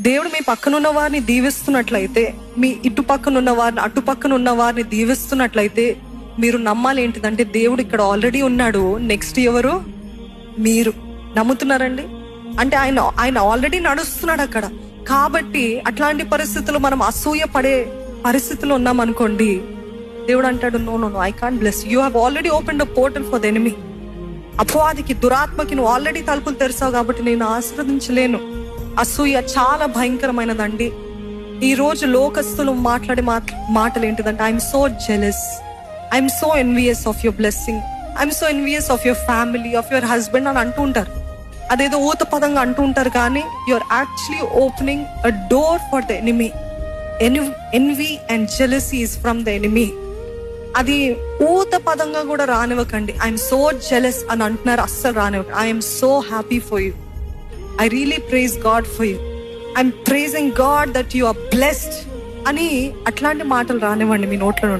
దేవుడు మీ పక్కనున్న వారిని దీవిస్తున్నట్లయితే, మీ ఇటు పక్కనున్న వారిని అటు పక్కన ఉన్న వారిని దీవిస్తున్నట్లయితే మీరు నమ్మాలి ఏంటిదంటే దేవుడు ఇక్కడ ఆల్రెడీ ఉన్నాడు. నెక్స్ట్ ఎవరు? మీరు. నమ్ముతున్నారండి? అంటే ఆయన ఆల్రెడీ నడుస్తున్నాడు అక్కడ. కాబట్టి అట్లాంటి పరిస్థితుల్లో మనం అసూయ పడే పరిస్థితుల్లో ఉన్నాం అనుకోండి, దేవుడు అంటాడు, no no no, I can't bless you. Have already open the portal for the enemy. అపవాదికి, దురాత్మకి నువ్వు ఆల్రెడీ తలుపులు తెరిచావు కాబట్టి నేను ఆశీర్వదించలేను. అసూయ చాలా భయంకరమైనదండి. ఈ రోజు లోకస్తులు మాట్లాడే మాటలు ఏంటిదంటే, I'm so jealous, I'm so envious of your blessing, I'm so envious of your family, of your husband అని అంటూ ఉంటారు. అదేదో ఊత పదంగా అంటూ ఉంటారు, కానీ you're actually opening a door for the enemy. Envy and jealousy is from the enemy. అది ఊత పదంగా కూడా రానివ్వకండి. ఐఎమ్ సో జెలస్ అని అంటున్నారు, అస్సలు రానివ్వకండి. I'm so happy for you. I really praise God for you. I'm praising God that you are blessed అని అట్లాంటి మాటలు రానివ్వండి మీ నోట్లో నుండి.